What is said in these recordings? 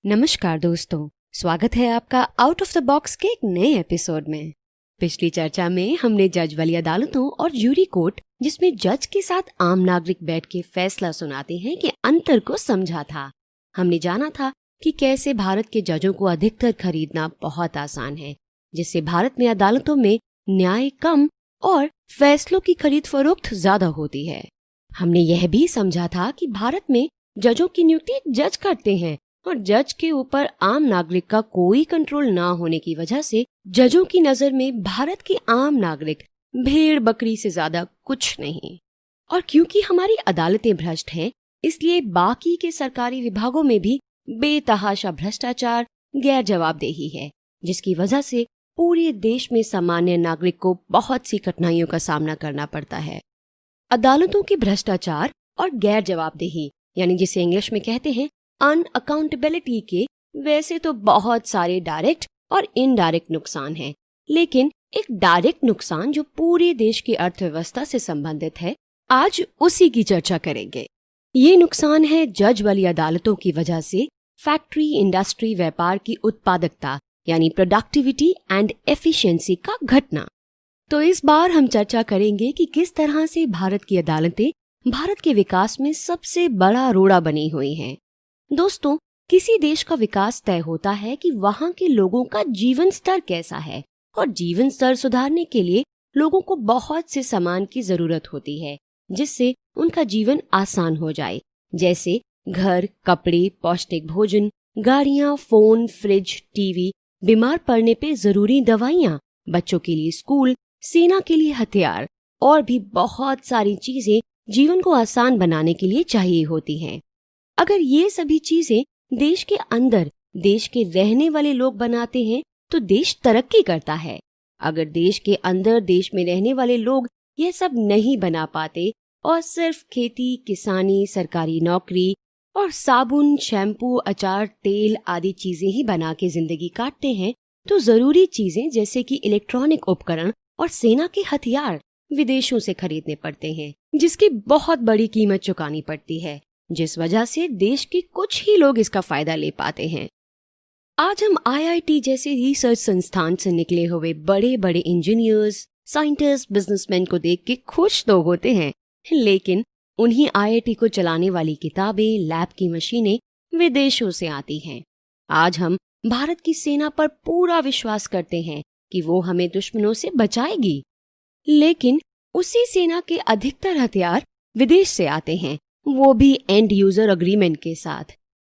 नमस्कार दोस्तों, स्वागत है आपका आउट ऑफ द बॉक्स के एक नए एपिसोड में। पिछली चर्चा में हमने जज वाली अदालतों और ज्यूरी कोर्ट, जिसमें जज के साथ आम नागरिक बैठ के फैसला सुनाते हैं, के अंतर को समझा था। हमने जाना था कि कैसे भारत के जजों को अधिकतर खरीदना बहुत आसान है, जिससे भारत में अदालतों में न्याय कम और फैसलों की खरीद फरोख्त ज्यादा होती है। हमने यह भी समझा था कि भारत में जजों की नियुक्ति एक जज करते हैं और जज के ऊपर आम नागरिक का कोई कंट्रोल ना होने की वजह से जजों की नजर में भारत के आम नागरिक भेड़ बकरी से ज्यादा कुछ नहीं। और क्योंकि हमारी अदालतें भ्रष्ट हैं, इसलिए बाकी के सरकारी विभागों में भी बेतहाशा भ्रष्टाचार, गैर जवाबदेही है, जिसकी वजह से पूरे देश में सामान्य नागरिक को बहुत सी कठिनाइयों का सामना करना पड़ता है। अदालतों के भ्रष्टाचार और गैर जवाबदेही, यानी जिसे इंग्लिश में कहते हैं अनअकाउंटेबिलिटी, के वैसे तो बहुत सारे डायरेक्ट और इनडायरेक्ट नुकसान हैं, लेकिन एक डायरेक्ट नुकसान जो पूरे देश की अर्थव्यवस्था से संबंधित है, आज उसी की चर्चा करेंगे। ये नुकसान है जज वाली अदालतों की वजह से फैक्ट्री इंडस्ट्री व्यापार की उत्पादकता, यानी प्रोडक्टिविटी एंड एफिशिएंसी का घटना। तो इस बार हम चर्चा करेंगे कि किस तरह से भारत की अदालतें भारत के विकास में सबसे बड़ा रोड़ा बनी हुई हैं। दोस्तों, किसी देश का विकास तय होता है कि वहाँ के लोगों का जीवन स्तर कैसा है, और जीवन स्तर सुधारने के लिए लोगों को बहुत से सामान की जरूरत होती है, जिससे उनका जीवन आसान हो जाए, जैसे घर, कपड़े, पौष्टिक भोजन, गाड़ियाँ, फोन, फ्रिज, टीवी, बीमार पड़ने पे जरूरी दवाइयाँ, बच्चों के लिए स्कूल, सेना के लिए हथियार और भी बहुत सारी चीजें जीवन को आसान बनाने के लिए चाहिए होती हैं। अगर ये सभी चीजें देश के अंदर देश के रहने वाले लोग बनाते हैं तो देश तरक्की करता है। अगर देश के अंदर देश में रहने वाले लोग यह सब नहीं बना पाते और सिर्फ खेती, किसानी, सरकारी नौकरी और साबुन, शैम्पू, अचार, तेल आदि चीजें ही बना के जिंदगी काटते हैं, तो जरूरी चीजें जैसे कि इलेक्ट्रॉनिक उपकरण और सेना के हथियार विदेशों से खरीदने पड़ते हैं, जिसकी बहुत बड़ी कीमत चुकानी पड़ती है, जिस वजह से देश के कुछ ही लोग इसका फायदा ले पाते हैं। आज हम आईआईटी जैसे रिसर्च संस्थान से निकले हुए बड़े बड़े इंजीनियर्स, साइंटिस्ट, बिजनेसमैन को देख के खुश तो होते हैं, लेकिन उन्हीं आईआईटी को चलाने वाली किताबें, लैब की मशीनें विदेशों से आती हैं। आज हम भारत की सेना पर पूरा विश्वास करते हैं कि वो हमें दुश्मनों से बचाएगी, लेकिन उसी सेना के अधिकतर हथियार विदेश से आते हैं, वो भी एंड यूजर अग्रीमेंट के साथ।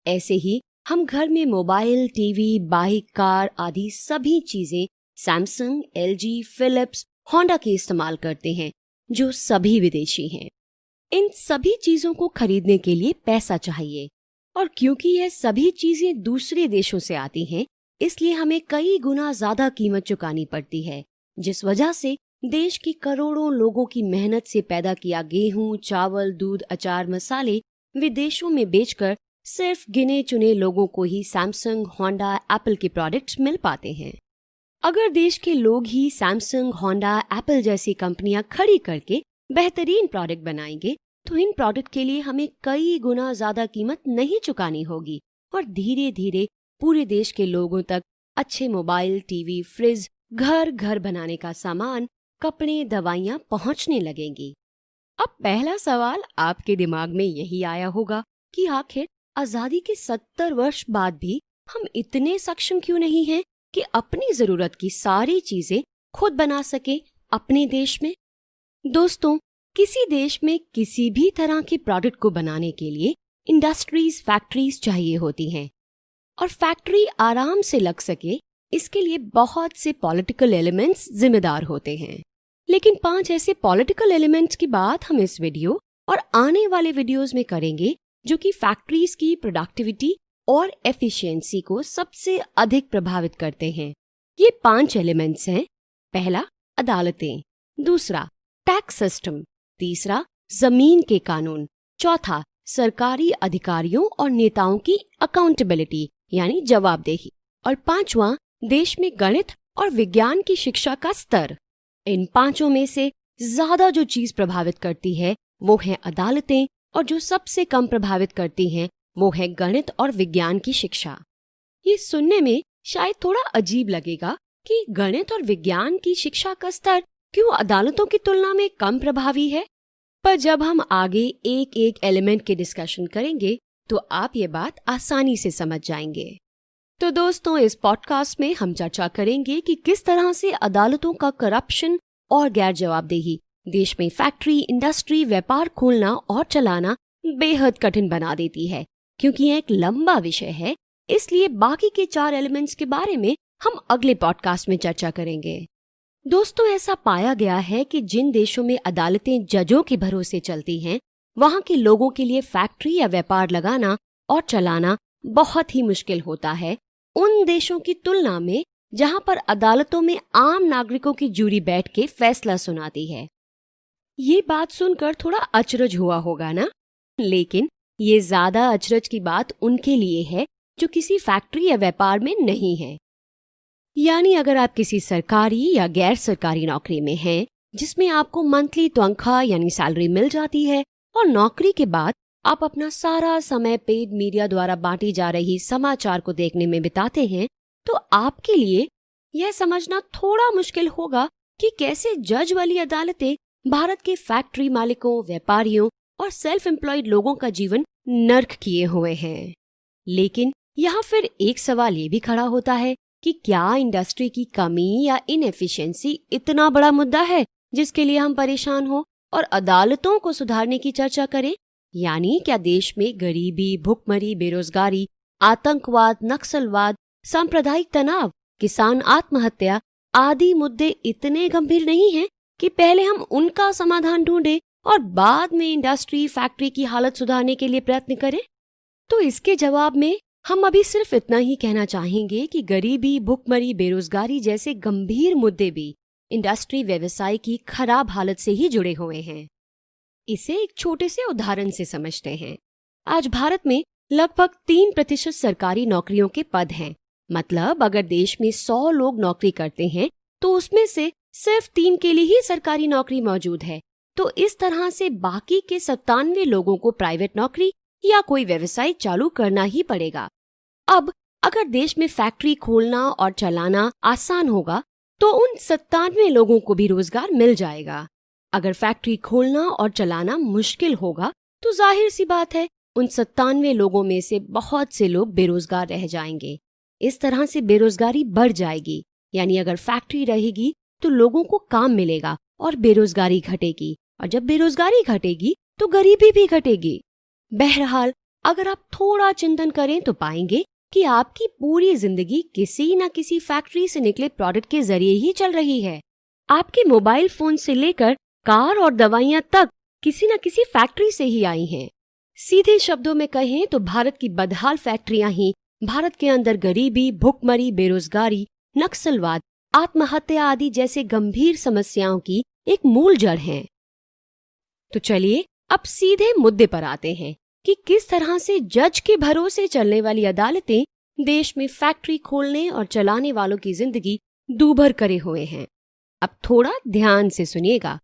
ऐसे ही हम घर में मोबाइल, टीवी, बाइक, कार आदि सभी चीजें सैमसंग, एलजी, फिलिप्स, होंडा के इस्तेमाल करते हैं, जो सभी विदेशी हैं। इन सभी चीजों को खरीदने के लिए पैसा चाहिए, और क्योंकि यह सभी चीजें दूसरे देशों से आती हैं, इसलिए हमें कई गुना ज्यादा कीमत चुकानी पड़ती है, जिस वजह से देश की करोड़ों लोगों की मेहनत से पैदा किया गेहूं, चावल, दूध, अचार, मसाले विदेशों में बेचकर सिर्फ गिने चुने लोगों को ही सैमसंग, होंडा, एप्पल के प्रोडक्ट्स मिल पाते हैं। अगर देश के लोग ही सैमसंग, होंडा, एप्पल जैसी कंपनियां खड़ी करके बेहतरीन प्रोडक्ट बनाएंगे, तो इन प्रोडक्ट के लिए हमें कई गुना ज्यादा कीमत नहीं चुकानी होगी, और धीरे धीरे पूरे देश के लोगों तक अच्छे मोबाइल, टीवी, फ्रिज, घर घर बनाने का सामान, कपड़े, दवाइयां पहुंचने लगेंगी। अब पहला सवाल आपके दिमाग में यही आया होगा कि आखिर आजादी के 70 वर्ष बाद भी हम इतने सक्षम क्यों नहीं हैं कि अपनी जरूरत की सारी चीजें खुद बना सके अपने देश में। दोस्तों, किसी देश में किसी भी तरह के प्रोडक्ट को बनाने के लिए इंडस्ट्रीज, फैक्ट्रीज चाहिए होती हैं, और फैक्ट्री आराम से लग सके इसके लिए बहुत से पॉलिटिकल एलिमेंट्स जिम्मेदार होते हैं। लेकिन 5 ऐसे पॉलिटिकल एलिमेंट्स की बात हम इस वीडियो और आने वाले वीडियोस में करेंगे, जो कि फैक्ट्रीज की प्रोडक्टिविटी और एफिशिएंसी को सबसे अधिक प्रभावित करते हैं। ये 5 एलिमेंट्स हैं। पहला, अदालतें। दूसरा, टैक्स सिस्टम। तीसरा, जमीन के कानून। चौथा, सरकारी अधिकारियों और नेताओं की अकाउंटेबिलिटी, यानी जवाबदेही। और पांचवा, देश में गणित और विज्ञान की शिक्षा का स्तर। इन 5 में से ज्यादा जो चीज प्रभावित करती है वो है अदालतें, और जो सबसे कम प्रभावित करती हैं वो है गणित और विज्ञान की शिक्षा। ये सुनने में शायद थोड़ा अजीब लगेगा कि गणित और विज्ञान की शिक्षा का स्तर क्यों अदालतों की तुलना में कम प्रभावी है। पर जब हम आगे एक एक एलिमेंट के डिस्कशन करेंगे तो आप ये बात आसानी से समझ जाएंगे। तो दोस्तों, इस पॉडकास्ट में हम चर्चा करेंगे कि किस तरह से अदालतों का करप्शन और गैर जवाबदेही देश में फैक्ट्री, इंडस्ट्री, व्यापार खोलना और चलाना बेहद कठिन बना देती है। क्योंकि यह एक लंबा विषय है, इसलिए बाकी के 4 एलिमेंट्स के बारे में हम अगले पॉडकास्ट में चर्चा करेंगे। दोस्तों, ऐसा पाया गया है कि जिन देशों में अदालतें जजों के भरोसे चलती हैं, वहां के लोगों के लिए फैक्ट्री या व्यापार लगाना और चलाना बहुत ही मुश्किल होता है उन देशों की तुलना में जहां पर अदालतों में आम नागरिकों की जूरी बैठ के फैसला सुनाती है। ये बात सुनकर थोड़ा अचरज हुआ होगा ना? लेकिन ये ज्यादा अचरज की बात उनके लिए है जो किसी फैक्ट्री या व्यापार में नहीं है। यानी अगर आप किसी सरकारी या गैर सरकारी नौकरी में हैं, जिसमें आपको मंथली तनख्वाह यानी सैलरी मिल जाती है और नौकरी के बाद आप अपना सारा समय पेड मीडिया द्वारा बांटी जा रही समाचार को देखने में बिताते हैं, तो आपके लिए यह समझना थोड़ा मुश्किल होगा कि कैसे जज वाली अदालतें भारत के फैक्ट्री मालिकों, व्यापारियों और सेल्फ एम्प्लॉयड लोगों का जीवन नर्क किए हुए हैं। लेकिन यहाँ फिर एक सवाल ये भी खड़ा होता है कि क्या इंडस्ट्री की कमी या इनएफिशिएंसी इतना बड़ा मुद्दा है जिसके लिए हम परेशान हो और अदालतों को सुधारने की चर्चा करें? यानी क्या देश में गरीबी, भुखमरी, बेरोजगारी, आतंकवाद, नक्सलवाद, सांप्रदायिक तनाव, किसान आत्महत्या आदि मुद्दे इतने गंभीर नहीं हैं कि पहले हम उनका समाधान ढूंढें और बाद में इंडस्ट्री, फैक्ट्री की हालत सुधारने के लिए प्रयत्न करें? तो इसके जवाब में हम अभी सिर्फ इतना ही कहना चाहेंगे कि गरीबी, भुखमरी, बेरोजगारी जैसे गंभीर मुद्दे भी इंडस्ट्री व्यवसाय की खराब हालत से ही जुड़े हुए हैं। इसे एक छोटे से उदाहरण से समझते हैं। आज भारत में लगभग 3% सरकारी नौकरियों के पद हैं। मतलब अगर देश में 100 लोग नौकरी करते हैं तो उसमें से सिर्फ 3 के लिए ही सरकारी नौकरी मौजूद है। तो इस तरह से बाकी के 97 लोगों को प्राइवेट नौकरी या कोई व्यवसाय चालू करना ही पड़ेगा। अब अगर देश में फैक्ट्री खोलना और चलाना आसान होगा तो उन 97 लोगों को भी रोजगार मिल जाएगा। अगर फैक्ट्री खोलना और चलाना मुश्किल होगा तो जाहिर सी बात है उन 97 लोगों में से बहुत से लोग बेरोजगार रह जाएंगे। इस तरह से बेरोजगारी बढ़ जाएगी। यानी अगर फैक्ट्री रहेगी तो लोगों को काम मिलेगा और बेरोजगारी घटेगी, और जब बेरोजगारी घटेगी तो गरीबी भी घटेगी। बहरहाल अगर आप थोड़ा चिंतन करें तो पाएंगे कि आपकी पूरी जिंदगी किसी न किसी फैक्ट्री से निकले प्रोडक्ट के जरिए ही चल रही है। आपके मोबाइल फोन से लेकर कार और दवाइयां तक किसी न किसी फैक्ट्री से ही आई हैं। सीधे शब्दों में कहें तो भारत की बदहाल फैक्ट्रियां ही भारत के अंदर गरीबी, भुखमरी, बेरोजगारी, नक्सलवाद, आत्महत्या आदि जैसे गंभीर समस्याओं की एक मूल जड़ हैं। तो चलिए अब सीधे मुद्दे पर आते हैं कि किस तरह से जज के भरोसे चलने वाली अदालतें देश में फैक्ट्री खोलने और चलाने वालों की जिंदगी दूभर करे हुए हैं। अब थोड़ा ध्यान से सुनिएगा।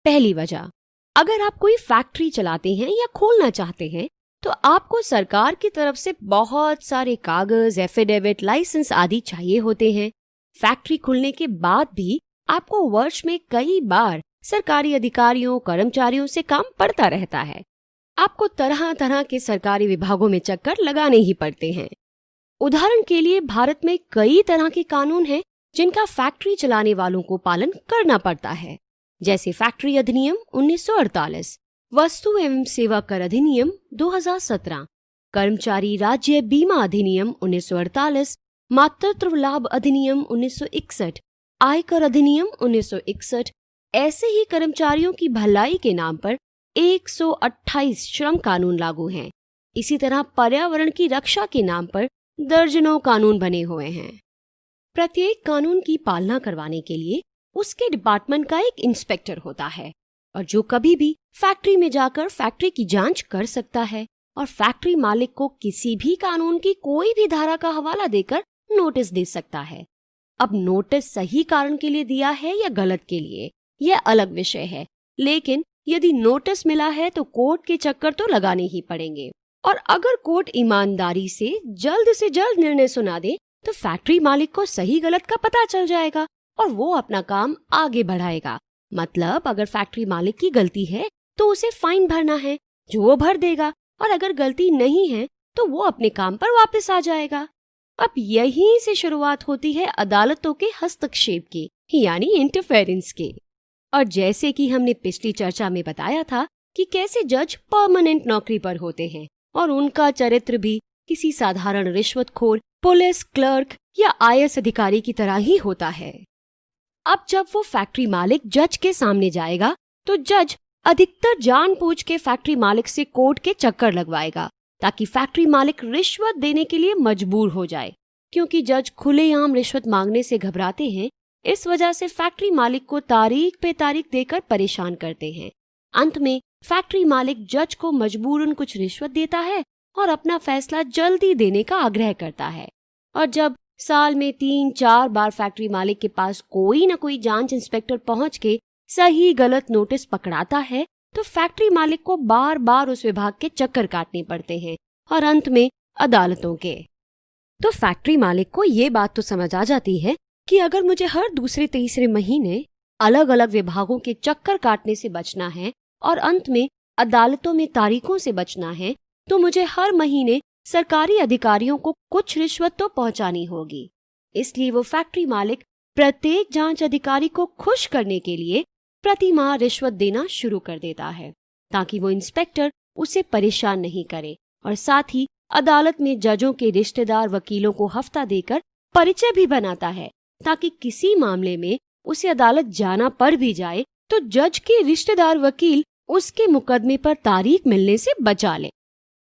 पहली वजह, अगर आप कोई फैक्ट्री चलाते हैं या खोलना चाहते हैं तो आपको सरकार की तरफ से बहुत सारे कागज, एफिडेविट, लाइसेंस आदि चाहिए होते हैं। फैक्ट्री खुलने के बाद भी आपको वर्ष में कई बार सरकारी अधिकारियों, कर्मचारियों से काम पड़ता रहता है। आपको तरह तरह के सरकारी विभागों में चक्कर लगाने ही पड़ते हैं। उदाहरण के लिए भारत में कई तरह के कानून हैं जिनका फैक्ट्री चलाने वालों को पालन करना पड़ता है, जैसे फैक्ट्री अधिनियम 1948, वस्तु एवं सेवा कर अधिनियम 2017, कर्मचारी राज्य बीमा अधिनियम 1948, मातृत्व लाभ अधिनियम 1961, आयकर अधिनियम 1961। ऐसे ही कर्मचारियों की भलाई के नाम पर 128 श्रम कानून लागू हैं। इसी तरह पर्यावरण की रक्षा के नाम पर दर्जनों कानून बने हुए हैं। प्रत्येक कानून की पालना करवाने के लिए उसके डिपार्टमेंट का एक इंस्पेक्टर होता है, और जो कभी भी फैक्ट्री में जाकर फैक्ट्री की जांच कर सकता है और फैक्ट्री मालिक को किसी भी कानून की कोई भी धारा का हवाला देकर नोटिस दे सकता है। अब नोटिस सही कारण के लिए दिया है या गलत के लिए, यह अलग विषय है, लेकिन यदि नोटिस मिला है तो कोर्ट के चक्कर तो लगाने ही पड़ेंगे। और अगर कोर्ट ईमानदारी से जल्द निर्णय सुना दे तो फैक्ट्री मालिक को सही गलत का पता चल जाएगा और वो अपना काम आगे बढ़ाएगा। मतलब अगर फैक्ट्री मालिक की गलती है तो उसे फाइन भरना है, जो वो भर देगा, और अगर गलती नहीं है तो वो अपने काम पर वापस आ जाएगा। अब यहीं से शुरुआत होती है अदालतों के हस्तक्षेप की, यानी इंटरफेरेंस के। और जैसे कि हमने पिछली चर्चा में बताया था कि कैसे जज परमानेंट नौकरी पर होते हैं और उनका चरित्र भी किसी साधारण रिश्वतखोर, पुलिस क्लर्क या IAS अधिकारी की तरह ही होता है। अब जब वो फैक्ट्री मालिक जज के सामने जाएगा तो जज अधिकतर जानबूझ के फैक्ट्री मालिक से कोर्ट के चक्कर लगवाएगा ताकि फैक्ट्री मालिक रिश्वत देने के लिए मजबूर हो जाए। क्योंकि जज खुलेआम रिश्वत मांगने से घबराते हैं, इस वजह से फैक्ट्री मालिक को तारीख पे तारीख देकर परेशान करते हैं। अंत में फैक्ट्री मालिक जज को मजबूरन कुछ रिश्वत देता है और अपना फैसला जल्दी देने का आग्रह करता है। और जब साल में 3-4 बार फैक्ट्री मालिक के पास कोई न कोई जांच इंस्पेक्टर पहुंच के सही गलत नोटिस पकड़ाता है तो फैक्ट्री मालिक को बार बार उस विभाग के चक्कर काटने पड़ते हैं और अंत में अदालतों के। तो फैक्ट्री मालिक को ये बात तो समझ आ जाती है कि अगर मुझे हर दूसरे तीसरे महीने अलग अलग विभागों के चक्कर काटने से बचना है और अंत में अदालतों में तारीखों से बचना है तो मुझे हर महीने सरकारी अधिकारियों को कुछ रिश्वत तो पहुंचानी होगी। इसलिए वो फैक्ट्री मालिक प्रत्येक जांच अधिकारी को खुश करने के लिए प्रति माह रिश्वत देना शुरू कर देता है ताकि वो इंस्पेक्टर उसे परेशान नहीं करे, और साथ ही अदालत में जजों के रिश्तेदार वकीलों को हफ्ता देकर परिचय भी बनाता है ताकि किसी मामले में उसे अदालत जाना पड़ भी जाए तो जज के रिश्तेदार वकील उसके मुकदमे पर तारीख मिलने से बचा ले।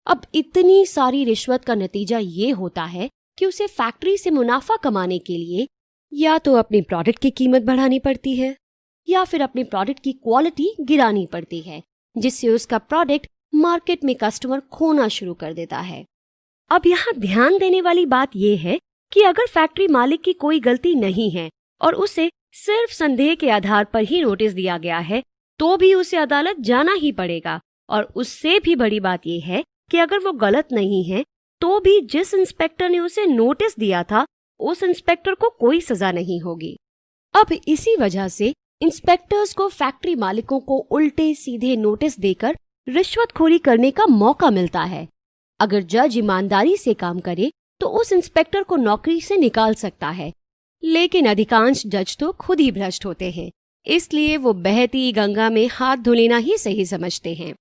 अब इतनी सारी रिश्वत का नतीजा ये होता है कि उसे फैक्ट्री से मुनाफा कमाने के लिए या तो अपने प्रोडक्ट की कीमत बढ़ानी पड़ती है या फिर अपने प्रोडक्ट की क्वालिटी गिरानी पड़ती है, जिससे उसका प्रोडक्ट मार्केट में कस्टमर खोना शुरू कर देता है। अब यहाँ ध्यान देने वाली बात यह है कि अगर फैक्ट्री मालिक की कोई गलती नहीं है और उसे सिर्फ संदेह के आधार पर ही नोटिस दिया गया है तो भी उसे अदालत जाना ही पड़ेगा। और उससे भी बड़ी बात यह है कि अगर वो गलत नहीं है तो भी जिस इंस्पेक्टर ने उसे नोटिस दिया था उस इंस्पेक्टर को कोई सजा नहीं होगी। अब इसी वजह से इंस्पेक्टर्स को फैक्ट्री मालिकों को उल्टे सीधे नोटिस देकर रिश्वतखोरी करने का मौका मिलता है। अगर जज ईमानदारी से काम करे तो उस इंस्पेक्टर को नौकरी से निकाल सकता है, लेकिन अधिकांश जज तो खुद ही भ्रष्ट होते हैं, इसलिए वो बहती गंगा में हाथ धो लेना ही सही समझते हैं।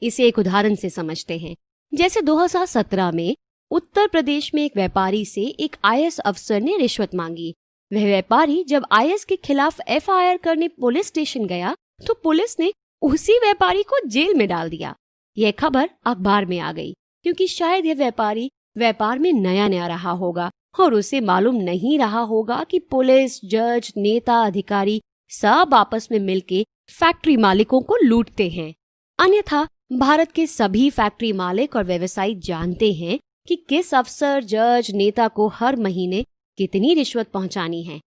इसे एक उदाहरण से समझते हैं। जैसे 2017 में उत्तर प्रदेश में एक व्यापारी से एक IAS अफसर ने रिश्वत मांगी। वह व्यापारी जब IAS के खिलाफ FIR करने पुलिस स्टेशन गया तो पुलिस ने उसी व्यापारी को जेल में डाल दिया। यह खबर अखबार में आ गई क्योंकि शायद यह व्यापारी व्यापार में नया रहा होगा और उसे मालूम नहीं रहा होगा कि पुलिस, जज, नेता, अधिकारी सब आपस में मिलके फैक्ट्री मालिकों को लूटते हैं। अन्यथा भारत के सभी फैक्ट्री मालिक और व्यवसायी जानते हैं कि किस अफसर, जज, नेता को हर महीने कितनी रिश्वत पहुंचानी है।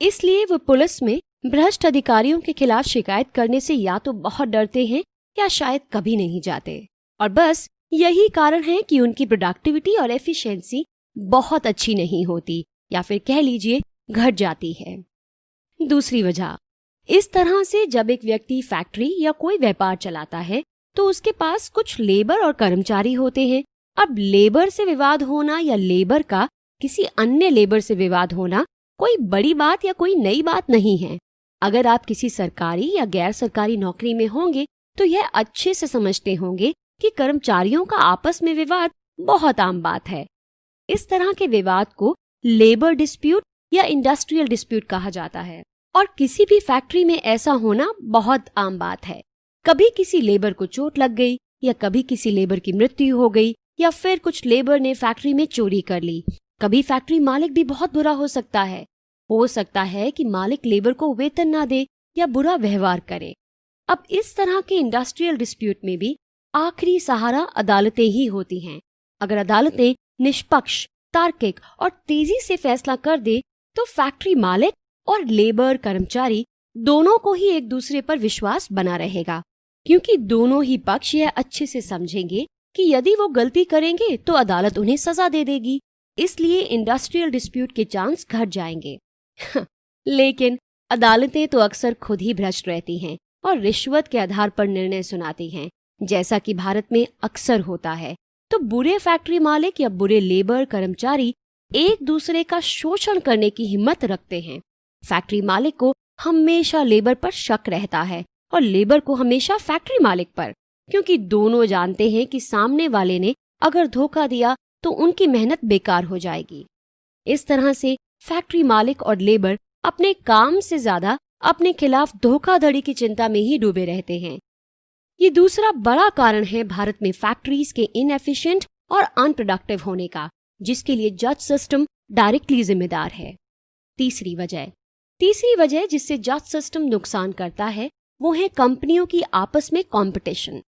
इसलिए वो पुलिस में भ्रष्ट अधिकारियों के खिलाफ शिकायत करने से या तो बहुत डरते हैं या शायद कभी नहीं जाते। और बस यही कारण है कि उनकी प्रोडक्टिविटी और एफिशिएंसी बहुत अच्छी नहीं होती या फिर कह लीजिए घट जाती है। दूसरी वजह, इस तरह से जब एक व्यक्ति फैक्ट्री या कोई व्यापार चलाता है तो उसके पास कुछ लेबर और कर्मचारी होते हैं। अब लेबर से विवाद होना या लेबर का किसी अन्य लेबर से विवाद होना कोई बड़ी बात या कोई नई बात नहीं है। अगर आप किसी सरकारी या गैर सरकारी नौकरी में होंगे तो यह अच्छे से समझते होंगे कि कर्मचारियों का आपस में विवाद बहुत आम बात है। इस तरह के विवाद को लेबर डिस्प्यूट या इंडस्ट्रियल डिस्प्यूट कहा जाता है और किसी भी फैक्ट्री में ऐसा होना बहुत आम बात है। कभी किसी लेबर को चोट लग गई या कभी किसी लेबर की मृत्यु हो गई या फिर कुछ लेबर ने फैक्ट्री में चोरी कर ली। कभी फैक्ट्री मालिक भी बहुत बुरा हो सकता है। हो सकता है कि मालिक लेबर को वेतन ना दे या बुरा व्यवहार करे। अब इस तरह के इंडस्ट्रियल डिस्प्यूट में भी आखिरी सहारा अदालतें ही होती हैं। अगर अदालतें निष्पक्ष, तार्किक और तेजी से फैसला कर दे तो फैक्ट्री मालिक और लेबर कर्मचारी दोनों को ही एक दूसरे पर विश्वास बना रहेगा, क्योंकि दोनों ही पक्ष यह अच्छे से समझेंगे कि यदि वो गलती करेंगे तो अदालत उन्हें सजा दे देगी, इसलिए इंडस्ट्रियल डिस्प्यूट के चांस घट जाएंगे। लेकिन अदालतें तो अक्सर खुद ही भ्रष्ट रहती हैं और रिश्वत के आधार पर निर्णय सुनाती हैं, जैसा कि भारत में अक्सर होता है। तो बुरे फैक्ट्री मालिक या बुरे लेबर कर्मचारी एक दूसरे का शोषण करने की हिम्मत रखते हैं। फैक्ट्री मालिक को हमेशा लेबर पर शक रहता है और लेबर को हमेशा फैक्ट्री मालिक पर, क्योंकि दोनों जानते हैं कि सामने वाले ने अगर धोखा दिया तो उनकी मेहनत बेकार हो जाएगी। इस तरह से फैक्ट्री मालिक और लेबर अपने काम से ज्यादा अपने खिलाफ धोखाधड़ी की चिंता में ही डूबे रहते हैं। ये दूसरा बड़ा कारण है भारत में फैक्ट्रीज के इनएफिशिएंट और अनप्रोडक्टिव होने का, जिसके लिए जज सिस्टम डायरेक्टली जिम्मेदार है। तीसरी वजह जिससे जज सिस्टम नुकसान करता है वो है कंपनियों की आपस में कंपटीशन।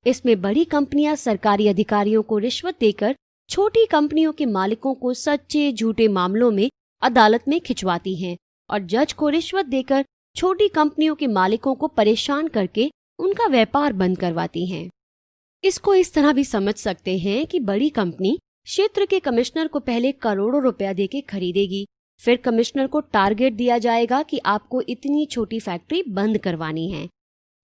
इसमें बड़ी कंपनियां सरकारी अधिकारियों को रिश्वत देकर छोटी कंपनियों के मालिकों को सच्चे झूठे मामलों में अदालत में खिंचवाती हैं और जज को रिश्वत देकर छोटी कंपनियों के मालिकों को परेशान करके उनका व्यापार बंद करवाती हैं। इसको इस तरह भी समझ सकते हैं कि बड़ी कंपनी क्षेत्र के कमिश्नर को पहले करोड़ों रुपया देके खरीदेगी, फिर कमिश्नर को टारगेट दिया जाएगा कि आपको इतनी छोटी फैक्ट्री बंद करवानी है।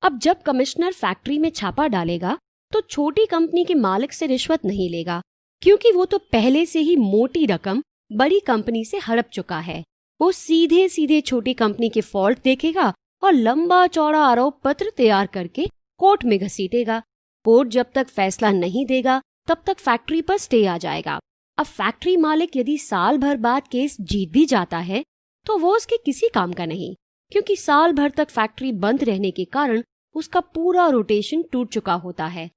अब जब कमिश्नर फैक्ट्री में छापा डालेगा तो छोटी कंपनी के मालिक से रिश्वत नहीं लेगा, क्योंकि वो तो पहले से ही मोटी रकम बड़ी कंपनी से हड़प चुका है। वो सीधे सीधे छोटी कंपनी के फॉल्ट देखेगा और लंबा चौड़ा आरोप पत्र तैयार करके कोर्ट में घसीटेगा। कोर्ट जब तक फैसला नहीं देगा तब तक फैक्ट्री पर स्टे आ जाएगा। अब फैक्ट्री मालिक यदि साल भर बाद केस जीत भी जाता है तो वो उसके किसी काम का नहीं, क्योंकि साल भर तक फैक्ट्री बंद रहने के कारण उसका पूरा रोटेशन टूट चुका होता है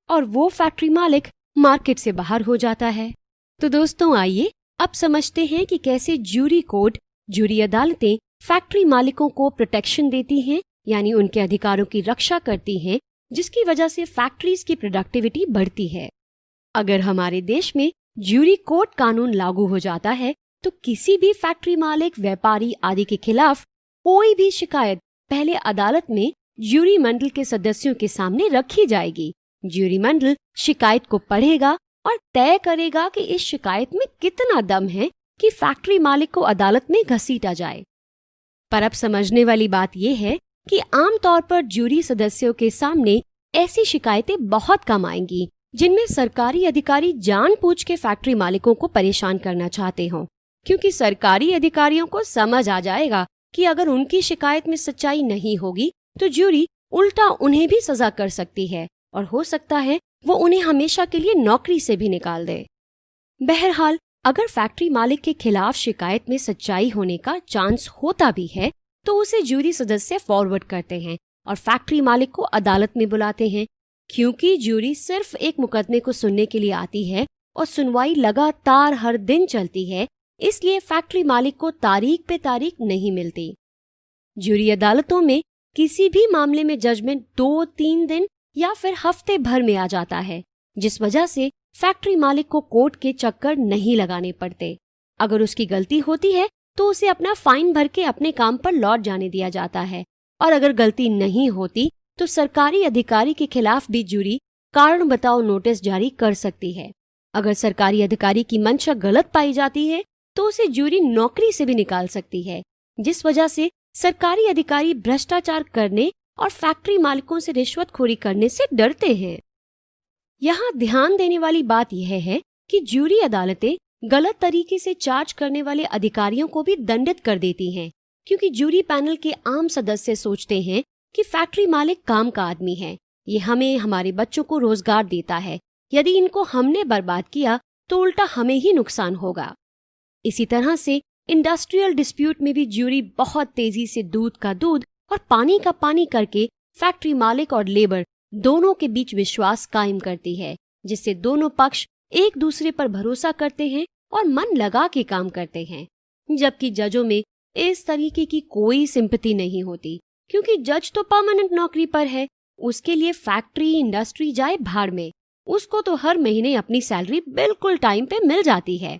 और वो फैक्ट्री मालिक मार्केट से बाहर हो जाता है। तो दोस्तों आइए अब समझते हैं कि कैसे ज्यूरी कोर्ट, ज्यूरी अदालतें फैक्ट्री मालिकों को प्रोटेक्शन देती हैं, यानी उनके अधिकारों की रक्षा करती हैं, जिसकी वजह से फैक्ट्रीज की प्रोडक्टिविटी बढ़ती है। अगर हमारे देश में ज्यूरी कोर्ट कानून लागू हो जाता है तो किसी भी फैक्ट्री मालिक, व्यापारी आदि के खिलाफ कोई भी शिकायत पहले अदालत में ज्यूरी मंडल के सदस्यों के सामने रखी जाएगी। ज्यूरी मंडल शिकायत को पढ़ेगा और तय करेगा कि इस शिकायत में कितना दम है कि फैक्ट्री मालिक को अदालत में घसीटा जाए। पर अब समझने वाली बात यह है कि आमतौर पर ज्यूरी सदस्यों के सामने ऐसी शिकायतें बहुत कम आएंगी जिनमें सरकारी अधिकारी जानबूझ के फैक्ट्री मालिकों को परेशान करना चाहते हों, क्योंकि सरकारी अधिकारियों को समझ आ जाएगा कि अगर उनकी शिकायत में सच्चाई नहीं होगी तो ज्यूरी उल्टा उन्हें भी सजा कर सकती है और हो सकता है वो उन्हें हमेशा के लिए नौकरी से भी निकाल दे। बहरहाल अगर फैक्ट्री मालिक के खिलाफ शिकायत में सच्चाई होने का चांस होता भी है तो उसे ज्यूरी सदस्य फॉरवर्ड करते हैं और फैक्ट्री मालिक को अदालत में बुलाते हैं। क्योंकि ज्यूरी सिर्फ एक मुकदमे को सुनने के लिए आती है और सुनवाई लगातार हर दिन चलती है, इसलिए फैक्ट्री मालिक को तारीख पे तारीख नहीं मिलती। ज्यूरी अदालतों में किसी भी मामले में जजमेंट 2-3 दिन या फिर हफ्ते भर में आ जाता है, जिस वजह से फैक्ट्री मालिक को कोर्ट के चक्कर नहीं लगाने पड़ते। अगर उसकी गलती होती है तो उसे अपना फाइन भर के अपने काम पर लौट जाने दिया जाता है, और अगर गलती नहीं होती तो सरकारी अधिकारी के खिलाफ भी ज्यूरी कारण बताओ नोटिस जारी कर सकती है। अगर सरकारी अधिकारी की मंशा गलत पाई जाती है तो उसे ज्यूरी नौकरी से भी निकाल सकती है, जिस वजह से सरकारी अधिकारी भ्रष्टाचार करने और फैक्ट्री मालिकों से रिश्वतखोरी करने से डरते हैं। यहाँ ध्यान देने वाली बात यह है कि ज्यूरी अदालतें गलत तरीके से चार्ज करने वाले अधिकारियों को भी दंडित कर देती हैं, क्योंकि ज्यूरी पैनल के आम सदस्य सोचते हैं कि फैक्ट्री मालिक काम का आदमी है, ये हमें, हमारे बच्चों को रोजगार देता है, यदि इनको हमने बर्बाद किया तो उल्टा हमें ही नुकसान होगा। इसी तरह से इंडस्ट्रियल डिस्प्यूट में भी ज्यूरी बहुत तेजी से दूध का दूध और पानी का पानी करके फैक्ट्री मालिक और लेबर दोनों के बीच विश्वास कायम करती है, जिससे दोनों पक्ष एक दूसरे पर भरोसा करते हैं और मन लगा के काम करते हैं। जबकि जजों में इस तरीके की कोई सिंपैथी नहीं होती, क्योंकि जज तो परमानेंट नौकरी पर है, उसके लिए फैक्ट्री इंडस्ट्री जाए भाड़ में, उसको तो हर महीने अपनी सैलरी बिल्कुल टाइम पे मिल जाती है।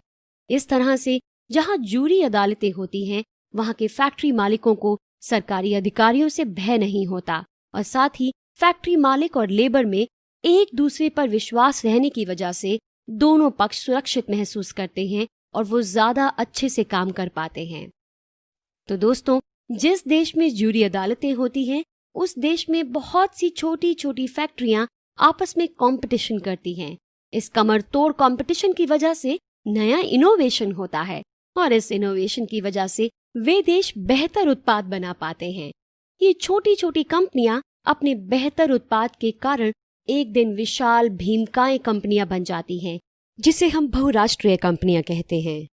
इस तरह से जहाँ ज्यूरी अदालतें होती हैं वहाँ के फैक्ट्री मालिकों को सरकारी अधिकारियों से भय नहीं होता और साथ ही फैक्ट्री मालिक और लेबर में एक दूसरे पर विश्वास रहने की वजह से दोनों पक्ष सुरक्षित महसूस करते हैं और वो ज्यादा अच्छे से काम कर पाते हैं। तो दोस्तों, जिस देश में जूरी अदालतें होती हैं, उस देश में बहुत सी छोटी छोटी फैक्ट्रियां आपस में कंपटीशन करती हैं। इस कमर तोड़ कंपटीशन की वजह से नया इनोवेशन होता है और इस इनोवेशन की वजह से वे देश बेहतर उत्पाद बना पाते हैं। ये छोटी छोटी कंपनियां अपने बेहतर उत्पाद के कारण एक दिन विशाल भीमकाय कंपनियां बन जाती हैं, जिसे हम बहुराष्ट्रीय कंपनियां कहते हैं।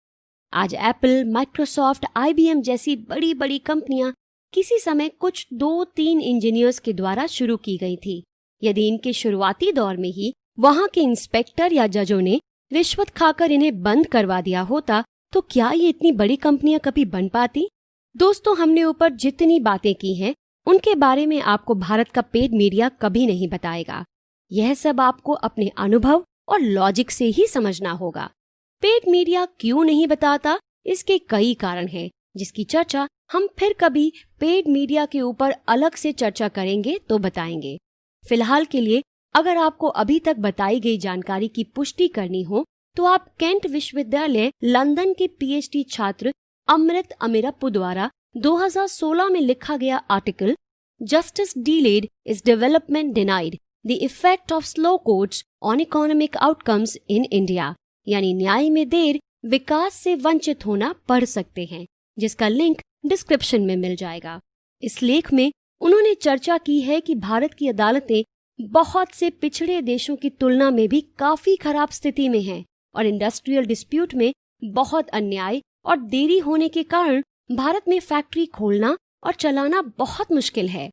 आज एप्पल, माइक्रोसॉफ्ट, IBM जैसी बड़ी बड़ी कंपनियां किसी समय कुछ 2-3 इंजीनियर्स के द्वारा शुरू की गई थी। यदि इनके शुरुआती दौर में ही वहां के इंस्पेक्टर या जजों ने रिश्वत खाकर इन्हें बंद करवा दिया होता, तो क्या ये इतनी बड़ी कंपनियां कभी बन पाती? दोस्तों, हमने ऊपर जितनी बातें की हैं, उनके बारे में आपको भारत का पेड मीडिया कभी नहीं बताएगा। यह सब आपको अपने अनुभव और लॉजिक से ही समझना होगा। पेड मीडिया क्यों नहीं बताता, इसके कई कारण हैं, जिसकी चर्चा हम फिर कभी पेड मीडिया के ऊपर अलग से चर्चा करेंगे तो बताएंगे। फिलहाल के लिए अगर आपको अभी तक बताई गई जानकारी की पुष्टि करनी हो तो आप कैंट विश्वविद्यालय लंदन के PhD छात्र अमृत अमीरप्पू द्वारा 2016 में लिखा गया article justice delayed is development denied the effect of slow courts on economic outcomes in India, यानी न्याय में देर विकास से वंचित होना पढ़ सकते हैं, जिसका लिंक डिस्क्रिप्शन में मिल जाएगा। इस लेख में उन्होंने चर्चा की है कि भारत की अदालतें बहुत से पिछड़े देशों की तुलना में भी काफी खराब स्थिति में हैं और इंडस्ट्रियल डिस्प्यूट में बहुत अन्याय और देरी होने के कारण भारत में फैक्ट्री खोलना और चलाना बहुत मुश्किल है।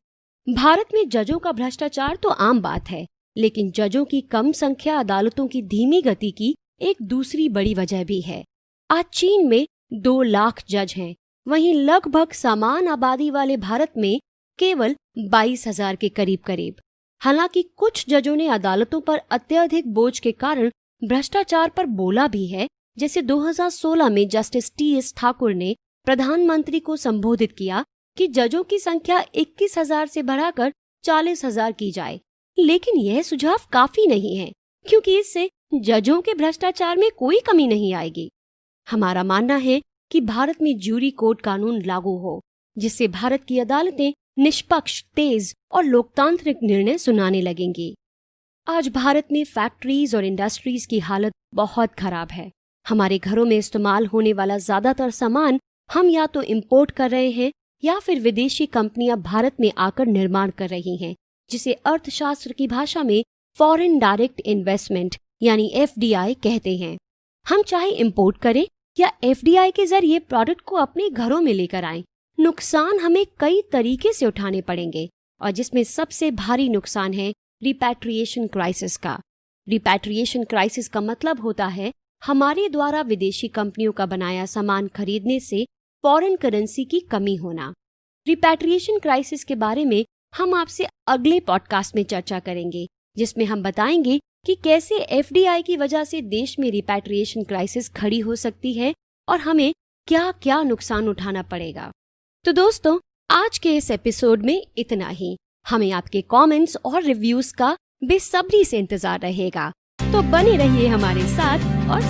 भारत में जजों का भ्रष्टाचार तो आम बात है, लेकिन जजों की कम संख्या अदालतों की धीमी गति की एक दूसरी बड़ी वजह भी है। आज चीन में 2 लाख जज हैं, वहीं लगभग समान आबादी वाले भारत में केवल 22,000 के करीब। हालांकि कुछ जजों ने अदालतों पर अत्यधिक बोझ के कारण भ्रष्टाचार पर बोला भी है, जैसे 2016 में जस्टिस TS ठाकुर ने प्रधानमंत्री को संबोधित किया कि जजों की संख्या 21,000 से बढ़ाकर 40,000 की जाए। लेकिन यह सुझाव काफी नहीं है, क्योंकि इससे जजों के भ्रष्टाचार में कोई कमी नहीं आएगी। हमारा मानना है कि भारत में जूरी कोड कानून लागू हो, जिससे भारत की अदालतें निष्पक्ष, तेज और लोकतांत्रिक निर्णय सुनाने लगेंगी। आज भारत में फैक्ट्रीज और इंडस्ट्रीज की हालत बहुत खराब है। हमारे घरों में इस्तेमाल होने वाला ज्यादातर सामान हम या तो इंपोर्ट कर रहे हैं या फिर विदेशी कंपनियां भारत में आकर निर्माण कर रही हैं, जिसे अर्थशास्त्र की भाषा में फॉरेन डायरेक्ट इन्वेस्टमेंट यानी FDI कहते हैं। हम चाहे इंपोर्ट करें या FDI के जरिए प्रोडक्ट को अपने घरों में लेकर आएं, नुकसान हमें कई तरीके से उठाने पड़ेंगे और जिसमें सबसे भारी नुकसान है रिपैट्रिएशन क्राइसिस का। रिपैट्रिएशन क्राइसिस का मतलब होता है हमारे द्वारा विदेशी कंपनियों का बनाया सामान खरीदने से फॉरेन करेंसी की कमी होना। रिपैट्रिएशन क्राइसिस के बारे में हम आपसे अगले पॉडकास्ट में चर्चा करेंगे, जिसमें हम बताएंगे कि कैसे FDI की वजह से देश में रिपैट्रिएशन क्राइसिस खड़ी हो सकती है और हमें क्या क्या नुकसान उठाना पड़ेगा। तो दोस्तों, आज के इस एपिसोड में इतना ही। हमें आपके कमेंट्स और रिव्यूज का बेसब्री से इंतजार रहेगा, तो बने रहिए हमारे साथ और